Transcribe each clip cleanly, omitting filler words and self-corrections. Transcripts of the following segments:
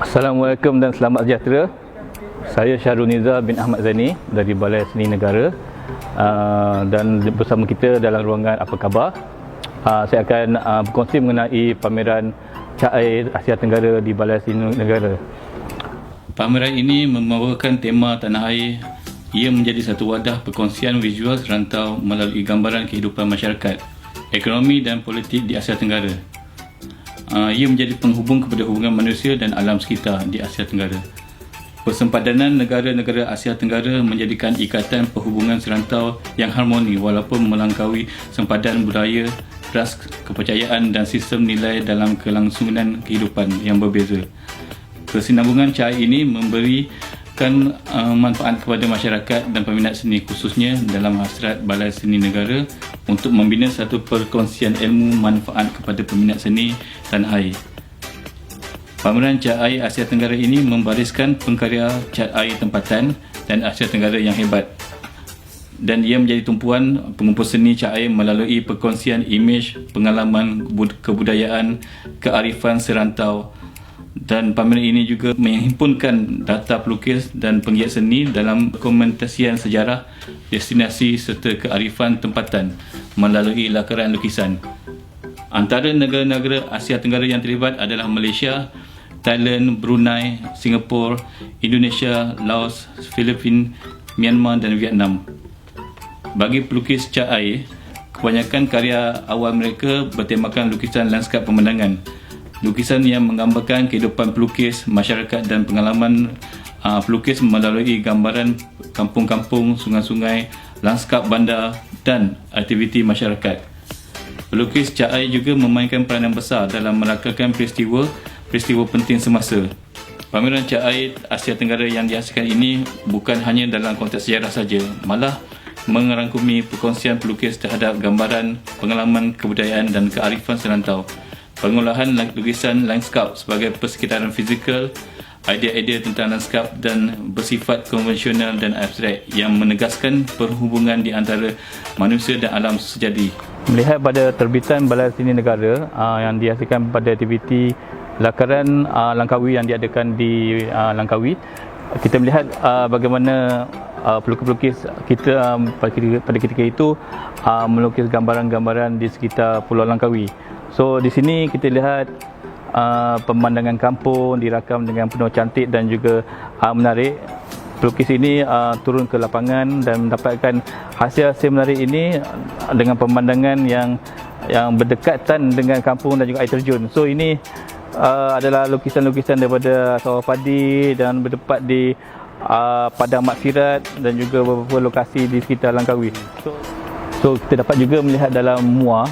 Assalamualaikum dan selamat sejahtera. Saya Syahrul Niza bin Ahmad Zaini dari Balai Seni Negara, dan bersama kita dalam ruangan Apa Khabar. Saya akan berkongsi mengenai pameran Cat Air Asia Tenggara di Balai Seni Negara. Pameran ini membawakan tema tanah air. Ia menjadi satu wadah perkongsian visual serantau melalui gambaran kehidupan masyarakat, ekonomi dan politik di Asia Tenggara. Ia menjadi penghubung kepada hubungan manusia dan alam sekitar di Asia Tenggara. Persempadanan negara-negara Asia Tenggara menjadikan ikatan perhubungan serantau yang harmoni walaupun melangkaui sempadan budaya, ras, kepercayaan dan sistem nilai dalam kelangsungan kehidupan yang berbeza. Kesinambungan Cat Air ini memberikan manfaat kepada masyarakat dan peminat seni, khususnya dalam hasrat Balai Seni Negara untuk membina satu perkongsian ilmu manfaat kepada peminat seni tanah air. Pameran Cat Air Asia Tenggara ini membariskan pengkarya cat air tempatan dan Asia Tenggara yang hebat, dan ia menjadi tumpuan pengumpul seni cat air melalui perkongsian imej, pengalaman, kebudayaan, kearifan serantau. Dan pameran ini juga menghimpunkan data pelukis dan penggiat seni dalam dokumentasian sejarah, destinasi serta kearifan tempatan melalui lakaran lukisan. Antara negara-negara Asia Tenggara yang terlibat adalah Malaysia, Thailand, Brunei, Singapura, Indonesia, Laos, Filipina, Myanmar dan Vietnam. Bagi pelukis cat air, kebanyakan karya awal mereka bertemakan lukisan landskap pemandangan. Lukisan yang menggambarkan kehidupan pelukis, masyarakat dan pengalaman pelukis melalui gambaran kampung-kampung, sungai-sungai, landskap bandar dan aktiviti masyarakat. Pelukis cat air juga memainkan peranan besar dalam merakamkan peristiwa penting semasa. Pameran Cat Air Asia Tenggara yang dihasilkan ini bukan hanya dalam konteks sejarah saja, malah merangkumi perkongsian pelukis terhadap gambaran, pengalaman, kebudayaan dan kearifan serantau. Pengolahan lukisan lanskap sebagai persekitaran fizikal, idea-idea tentang lanskap dan bersifat konvensional dan abstrak yang menegaskan perhubungan di antara manusia dan alam sejati. Melihat pada terbitan Balai Seni Negara yang dihasilkan pada aktiviti lakaran Langkawi yang diadakan di Langkawi, kita melihat bagaimana pelukis-pelukis kita pada ketika itu melukis gambaran-gambaran di sekitar Pulau Langkawi. So di sini kita lihat pemandangan kampung dirakam dengan penuh cantik dan juga menarik. Pelukis ini turun ke lapangan dan mendapatkan hasil-hasil menarik ini dengan pemandangan yang berdekatan dengan kampung dan juga air terjun. So ini adalah lukisan-lukisan daripada sawah padi dan bertempat di padang maksirat dan juga beberapa lokasi di sekitar Langkawi. So kita dapat juga melihat dalam MUA,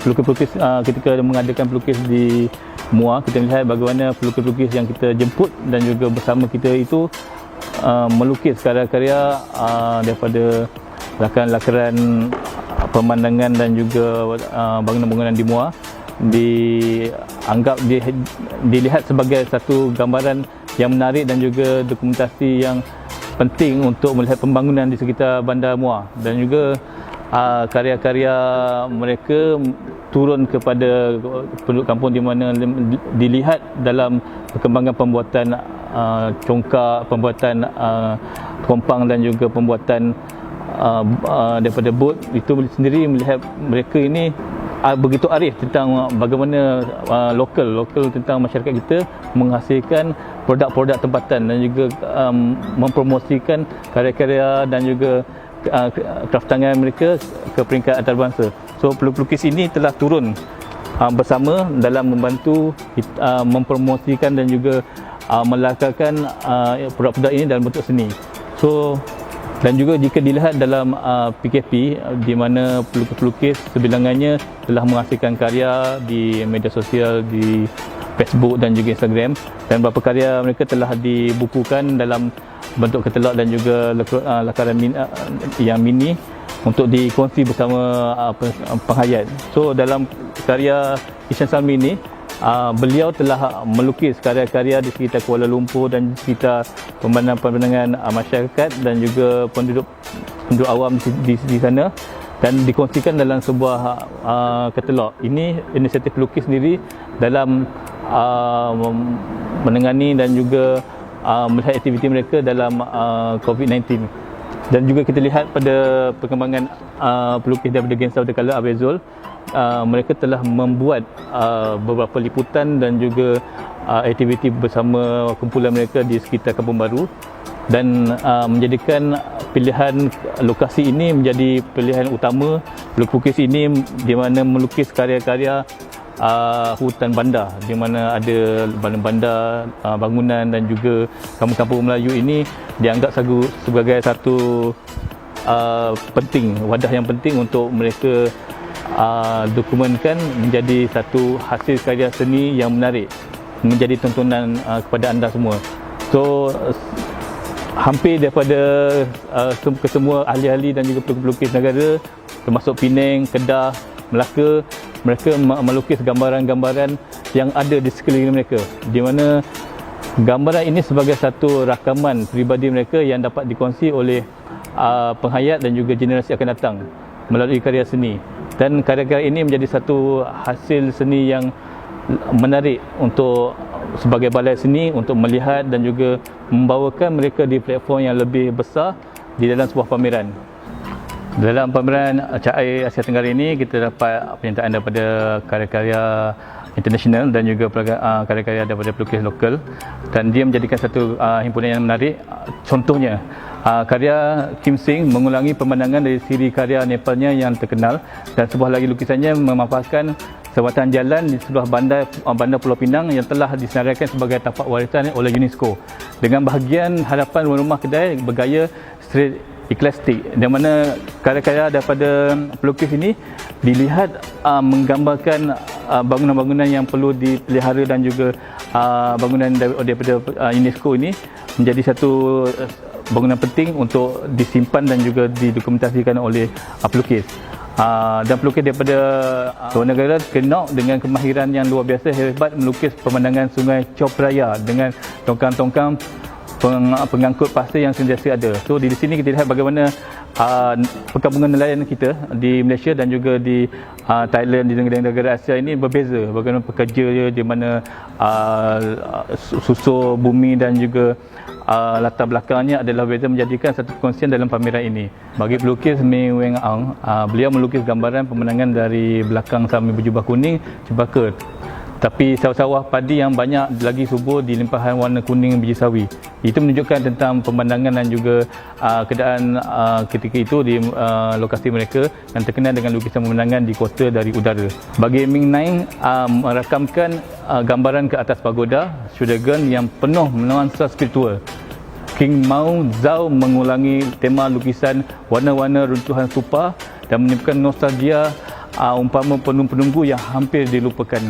pelukis-pelukis ketika mengadakan pelukis di MUA, kita melihat bagaimana pelukis-pelukis yang kita jemput dan juga bersama kita itu melukis karya-karya daripada lakaran-lakaran pemandangan dan juga bangunan-bangunan di MUA, dilihat sebagai satu gambaran yang menarik dan juga dokumentasi yang penting untuk melihat pembangunan di sekitar bandar MUA, dan juga karya-karya mereka turun kepada penduduk kampung di mana dilihat dalam perkembangan pembuatan congkak, pembuatan kompang dan juga pembuatan daripada bot. Itu sendiri melihat mereka ini begitu arif tentang bagaimana lokal tentang masyarakat kita menghasilkan produk-produk tempatan dan juga mempromosikan karya-karya dan juga kraft tangan mereka ke peringkat antarabangsa. So pelukis ini telah turun bersama dalam membantu mempromosikan dan juga melakarkan produk-produk ini dalam bentuk seni. So dan juga jika dilihat dalam PKP di mana pelukis-pelukis sebilangannya telah menghasilkan karya di media sosial, di Facebook dan juga Instagram, dan beberapa karya mereka telah dibukukan dalam bentuk katalog dan juga lakaran yang mini untuk dikongsi bersama penghayat. So dalam karya Ishan Salmi ini, beliau telah melukis karya-karya di sekitar Kuala Lumpur dan di sekitar pemandangan-pemandangan masyarakat dan juga penduduk awam di sana, dan dikongsikan dalam sebuah katalog. Ini inisiatif pelukis sendiri dalam menengani dan juga melihat aktiviti mereka dalam COVID-19. Dan juga kita lihat pada perkembangan pelukis daripada Gangsa Watercolour Abezul, mereka telah membuat beberapa liputan dan juga aktiviti bersama kumpulan mereka di sekitar Kampung Baru, dan menjadikan pilihan lokasi ini menjadi pilihan utama pelukis ini, di mana melukis karya-karya hutan bandar, di mana ada bandar-bandar, bangunan dan juga kampung-kampung Melayu ini dianggap sebagai satu wadah yang penting untuk mereka dokumenkan menjadi satu hasil karya seni yang menarik, menjadi tontonan kepada anda semua. So hampir daripada kesemua ahli-ahli dan juga pelukis negara, termasuk Penang, Kedah, Melaka, mereka melukis gambaran-gambaran yang ada di sekeliling mereka, di mana gambaran ini sebagai satu rakaman peribadi mereka yang dapat dikongsi oleh penghayat dan juga generasi akan datang melalui karya seni. Dan karya-karya ini menjadi satu hasil seni yang menarik untuk sebagai balai seni untuk melihat dan juga membawakan mereka di platform yang lebih besar di dalam sebuah pameran. Dalam pameran Cair Asia Tenggara ini, kita dapat penyertaan daripada karya-karya international dan juga karya-karya daripada pelukis lokal, dan dia menjadikan satu himpunan yang menarik. Contohnya karya Kim Sing mengulangi pemandangan dari siri karya Nepalnya yang terkenal, dan sebuah lagi lukisannya memaparkan sewatan jalan di sebelah bandar Pulau Pinang yang telah disenaraikan sebagai tapak warisan oleh UNESCO, dengan bahagian hadapan rumah kedai bergaya street eklastik, di mana karya-karya daripada pelukis ini dilihat menggambarkan bangunan-bangunan yang perlu dipelihara, dan juga bangunan daripada UNESCO ini menjadi satu bangunan penting untuk disimpan dan juga didokumentasikan oleh pelukis. Dan pelukis daripada luar negara kenal dengan kemahiran yang luar biasa hebat melukis pemandangan Sungai Chao Phraya dengan tongkang-tongkang pengangkut pasir yang sentiasa ada. So di sini kita lihat bagaimana perkampungan nelayan kita di Malaysia dan juga di Thailand, di negara-negara Asia ini berbeza. Bagaimana pekerja di mana susur bumi dan juga latar belakangnya adalah berbeza, menjadikan satu perkongsian dalam pameran ini. Bagi pelukis Mei Weng Ang, beliau melukis gambaran pemandangan dari belakang Sami berjubah kuning Cempaka, tapi sawah-sawah padi yang banyak lagi subur di limpahan warna kuning biji sawi. Itu menunjukkan tentang pemandangan dan juga keadaan ketika itu di lokasi mereka yang terkenal dengan lukisan pemandangan di kota dari udara. Bagi Ming Naing, merakamkan gambaran ke atas pagoda Shuragan yang penuh nuansa spiritual. King Mao Zhao mengulangi tema lukisan warna-warna runtuhan stupa dan menimbulkan nostalgia umpama penunggu yang hampir dilupakan.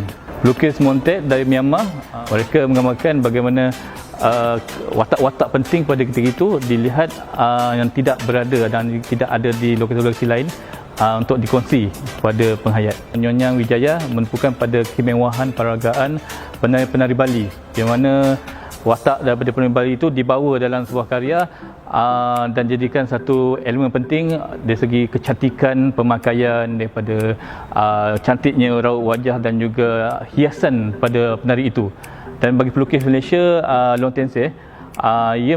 Lukis Montet dari Myanmar, mereka menggambarkan bagaimana watak-watak penting pada ketika itu dilihat yang tidak berada dan tidak ada di lokasi-lokasi lain untuk dikongsi kepada penghayat. Nyonya Wijaya menunjukkan pada kemewahan peragaan penari-penari Bali, di mana watak daripada penari Bali itu dibawa dalam sebuah karya dan jadikan satu elemen penting dari segi kecantikan pemakaian, daripada cantiknya raut wajah dan juga hiasan pada penari itu. Dan bagi pelukis Malaysia, Long Tan Seh, ia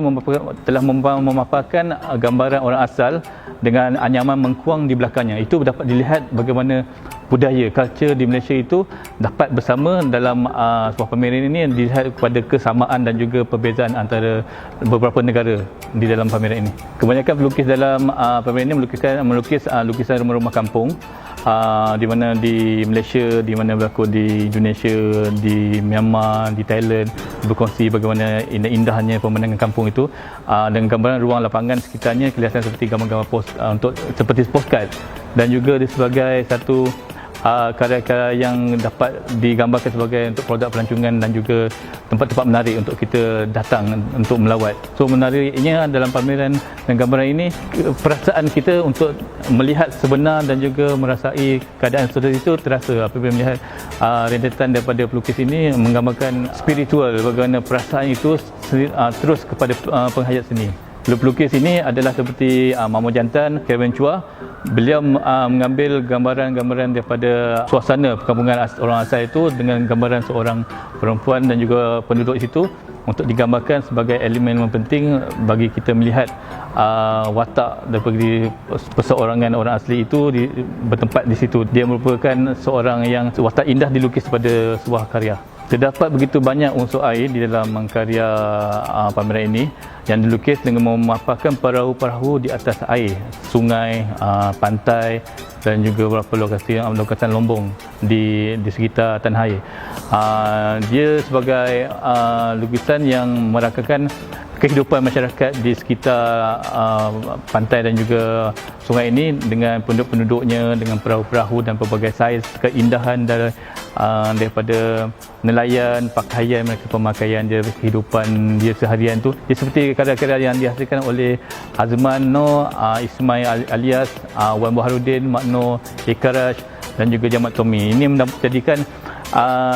telah memaparkan gambaran orang asal dengan anyaman mengkuang di belakangnya. Itu dapat dilihat bagaimana budaya, culture di Malaysia itu dapat bersama dalam sebuah pameran ini, yang dilihat kepada kesamaan dan juga perbezaan antara beberapa negara di dalam pameran ini. Kebanyakan pelukis dalam pameran ini melukis lukisan rumah-rumah kampung, di mana di Malaysia, di mana berlaku di Indonesia, di Myanmar, di Thailand, berkongsi bagaimana indahnya pemandangan kampung itu, dengan gambaran ruang lapangan sekitarnya kelihatan seperti gambar-gambar seperti postcard, dan juga sebagai satu karya-karya yang dapat digambarkan sebagai untuk produk pelancongan dan juga tempat-tempat menarik untuk kita datang untuk melawat. So menariknya dalam pameran dan gambaran ini, perasaan kita untuk melihat sebenar dan juga merasai keadaan seperti itu terasa apabila melihat rentetan daripada pelukis ini menggambarkan spiritual, bagaimana perasaan itu terus kepada penghayat seni. Pelukis ini adalah seperti Mamo Jantan, Kevin Chua. Beliau mengambil gambaran-gambaran daripada suasana perkampungan orang asal itu dengan gambaran seorang perempuan dan juga penduduk situ untuk digambarkan sebagai elemen yang penting bagi kita melihat watak daripada perseorangan orang asli itu bertempat di situ. Dia merupakan seorang yang watak indah dilukis pada sebuah karya. Terdapat begitu banyak unsur air di dalam karya pameran ini yang dilukis dengan memaparkan perahu-perahu di atas air, sungai, pantai dan juga beberapa lokasi lombong di sekitar tanah air. Dia sebagai lukisan yang merakakan kehidupan masyarakat di sekitar pantai dan juga sungai ini dengan penduduk-penduduknya, dengan perahu-perahu dan pelbagai saiz, keindahan daripada nelayan, pakaian mereka, pemakaian dia, kehidupan dia seharian tu. Dia seperti karya-karya yang dihasilkan oleh Azman Noor, Ismail Alias, Wan Baharudin, Mak Noor, Ikaraj dan juga Jamat Tommy. Ini menjadikan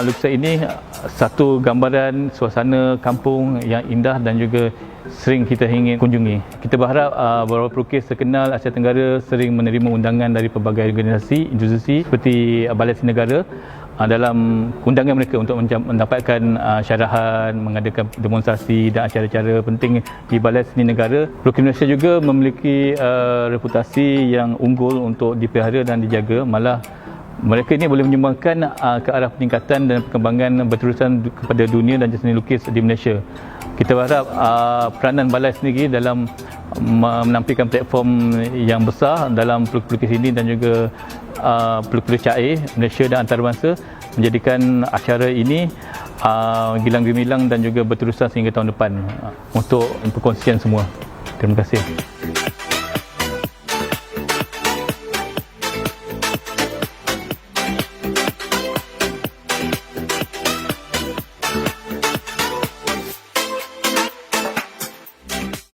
lukisan ini satu gambaran suasana kampung yang indah dan juga sering kita ingin kunjungi. Kita berharap beberapa pelukis terkenal Asia Tenggara sering menerima undangan dari pelbagai organisasi, institusi seperti Balai Seni Negara dalam undangan mereka untuk mendapatkan syarahan, mengadakan demonstrasi dan acara-acara penting di Balai Seni Negara. Pelukis Malaysia juga memiliki reputasi yang unggul untuk dipelihara dan dijaga. Malah mereka ini boleh menyumbangkan ke arah peningkatan dan perkembangan berterusan kepada dunia dan seni lukis di Malaysia. Kita berharap peranan balai sendiri dalam menampilkan platform yang besar dalam pelukis ini dan juga pelukis cair Malaysia dan antarabangsa menjadikan acara ini gilang gemilang dan juga berterusan sehingga tahun depan untuk perkongsian semua. Terima kasih.